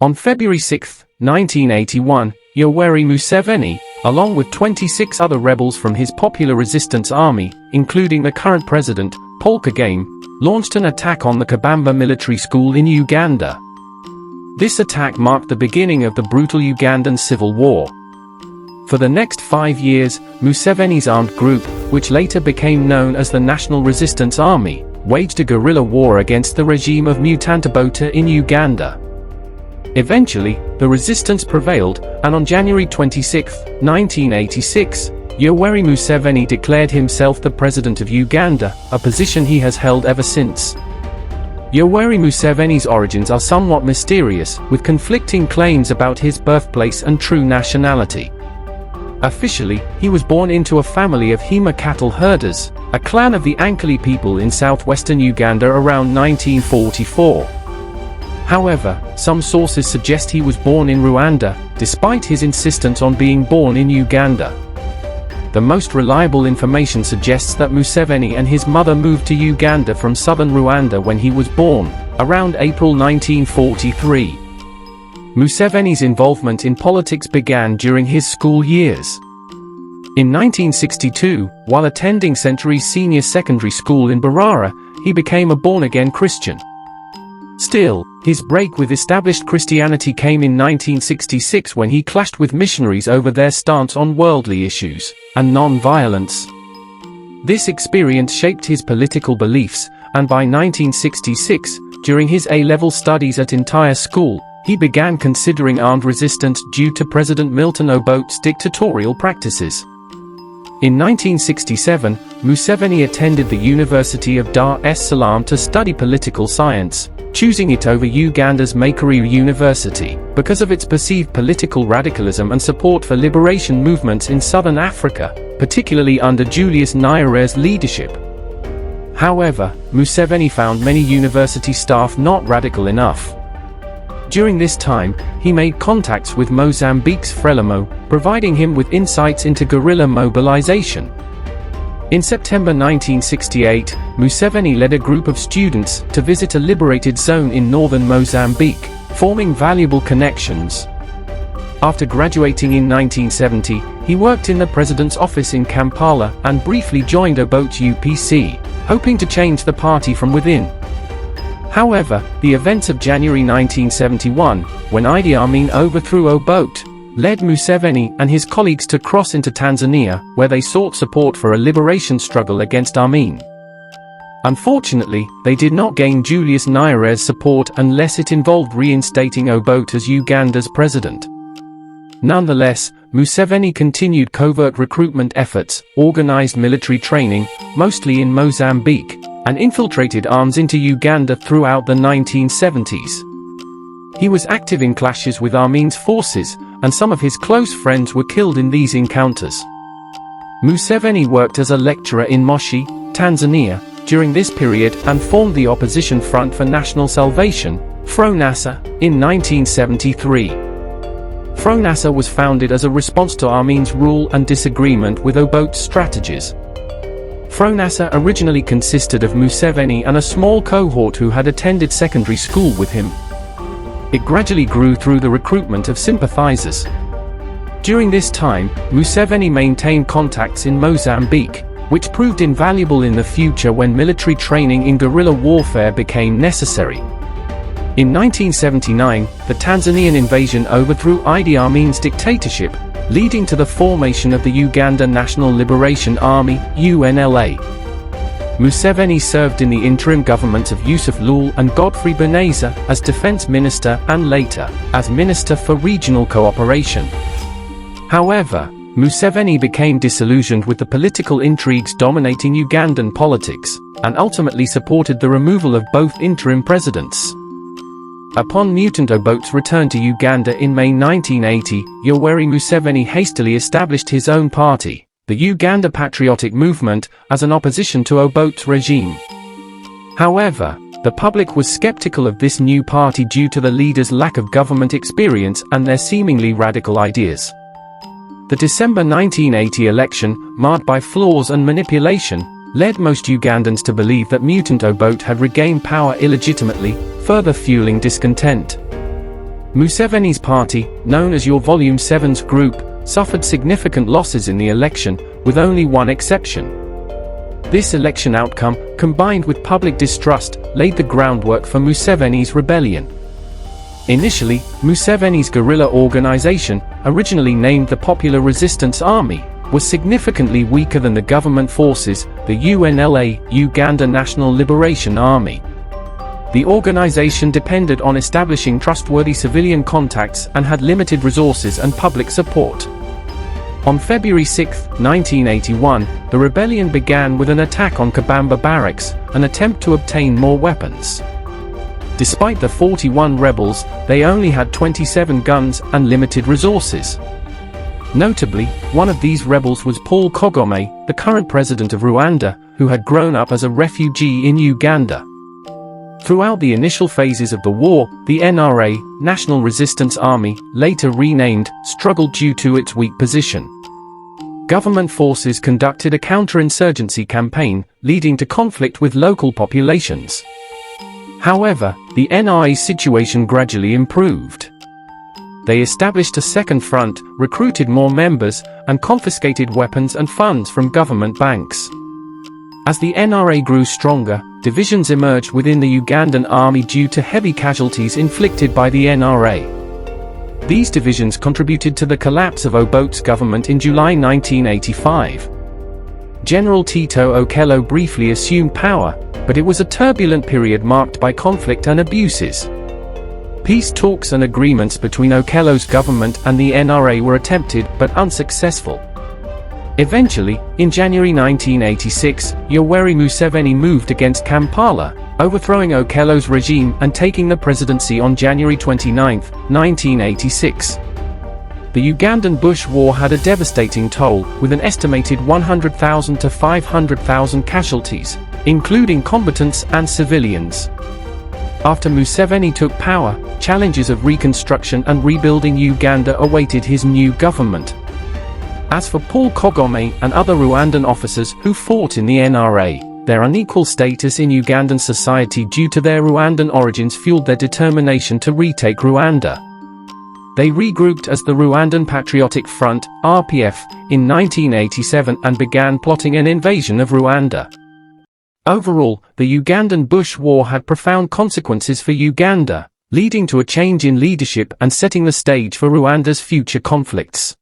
On February 6, 1981, Yoweri Museveni, along with 26 other rebels from his Popular Resistance Army, including the current president, Paul Kagame, launched an attack on the Kabamba military school in Uganda. This attack marked the beginning of the brutal Ugandan civil war. For the next 5 years, Museveni's armed group, which later became known as the National Resistance Army, waged a guerrilla war against the regime of Mutantabota in Uganda. Eventually, the resistance prevailed, and on January 26, 1986, Yoweri Museveni declared himself the President of Uganda, a position he has held ever since. Yoweri Museveni's origins are somewhat mysterious, with conflicting claims about his birthplace and true nationality. Officially, he was born into a family of Hema cattle herders, a clan of the Ankali people in southwestern Uganda around 1944. However, some sources suggest he was born in Rwanda, despite his insistence on being born in Uganda. The most reliable information suggests that Museveni and his mother moved to Uganda from southern Rwanda when he was born, around April 1943. Museveni's involvement in politics began during his school years. In 1962, while attending Century's senior secondary school in Barara, he became a born-again Christian. Still, his break with established Christianity came in 1966 when he clashed with missionaries over their stance on worldly issues and non-violence. This experience shaped his political beliefs, and by 1966, during his A-level studies at Entire School, he began considering armed resistance due to President Milton Obote's dictatorial practices. In 1967, Museveni attended the University of Dar es Salaam to study political science, choosing it over Uganda's Makerere University, because of its perceived political radicalism and support for liberation movements in southern Africa, particularly under Julius Nyerere's leadership. However, Museveni found many university staff not radical enough. During this time, he made contacts with Mozambique's Frelimo, providing him with insights into guerrilla mobilization. In September 1968, Museveni led a group of students to visit a liberated zone in northern Mozambique, forming valuable connections. After graduating in 1970, he worked in the president's office in Kampala and briefly joined Obote's UPC, hoping to change the party from within. However, the events of January 1971, when Idi Amin overthrew Obote, led Museveni and his colleagues to cross into Tanzania, where they sought support for a liberation struggle against Amin. Unfortunately, they did not gain Julius Nyerere's support unless it involved reinstating Obote as Uganda's president. Nonetheless, Museveni continued covert recruitment efforts, organized military training, mostly in Mozambique, and infiltrated arms into Uganda throughout the 1970s. He was active in clashes with Amin's forces, and some of his close friends were killed in these encounters. Museveni worked as a lecturer in Moshi, Tanzania, during this period and formed the Opposition Front for National Salvation, FRONASA, in 1973. FRONASA was founded as a response to Amin's rule and disagreement with Obote's strategies. FRONASA originally consisted of Museveni and a small cohort who had attended secondary school with him. It gradually grew through the recruitment of sympathizers. During this time, Museveni maintained contacts in Mozambique, which proved invaluable in the future when military training in guerrilla warfare became necessary. In 1979, the Tanzanian invasion overthrew Idi Amin's dictatorship, leading to the formation of the Uganda National Liberation Army, UNLA. Museveni served in the interim governments of Yusuf Lul and Godfrey Beneza as defense minister and later, as Minister for Regional Cooperation. However, Museveni became disillusioned with the political intrigues dominating Ugandan politics, and ultimately supported the removal of both interim presidents. Upon Mutant Obote's return to Uganda in May 1980, Yoweri Museveni hastily established his own party, the Uganda Patriotic Movement, as an opposition to Obote's regime. However, the public was skeptical of this new party due to the leader's lack of government experience and their seemingly radical ideas. The December 1980 election, marred by flaws and manipulation, led most Ugandans to believe that Mutant Obote had regained power illegitimately, further fueling discontent. Museveni's party, known as Your Volume 7's group, suffered significant losses in the election, with only one exception. This election outcome, combined with public distrust, laid the groundwork for Museveni's rebellion. Initially, Museveni's guerrilla organization, originally named the Popular Resistance Army, was significantly weaker than the government forces, the UNLA, Uganda National Liberation Army. The organization depended on establishing trustworthy civilian contacts and had limited resources and public support. On February 6, 1981, the rebellion began with an attack on Kabamba Barracks, an attempt to obtain more weapons. Despite the 41 rebels, they only had 27 guns and limited resources. Notably, one of these rebels was Paul Kagame, the current president of Rwanda, who had grown up as a refugee in Uganda. Throughout the initial phases of the war, the NRA, National Resistance Army, later renamed, struggled due to its weak position. Government forces conducted a counterinsurgency campaign, leading to conflict with local populations. However, the NRA's situation gradually improved. They established a second front, recruited more members, and confiscated weapons and funds from government banks. As the NRA grew stronger, divisions emerged within the Ugandan army due to heavy casualties inflicted by the NRA. These divisions contributed to the collapse of Obote's government in July 1985. General Tito Okello briefly assumed power, but it was a turbulent period marked by conflict and abuses. Peace talks and agreements between Okello's government and the NRA were attempted but unsuccessful. Eventually, in January 1986, Yoweri Museveni moved against Kampala, overthrowing Okello's regime and taking the presidency on January 29, 1986. The Ugandan Bush War had a devastating toll, with an estimated 100,000 to 500,000 casualties, including combatants and civilians. After Museveni took power, challenges of reconstruction and rebuilding Uganda awaited his new government. As for Paul Kagame and other Rwandan officers who fought in the NRA, their unequal status in Ugandan society due to their Rwandan origins fueled their determination to retake Rwanda. They regrouped as the Rwandan Patriotic Front, RPF, in 1987 and began plotting an invasion of Rwanda. Overall, the Ugandan Bush War had profound consequences for Uganda, leading to a change in leadership and setting the stage for Rwanda's future conflicts.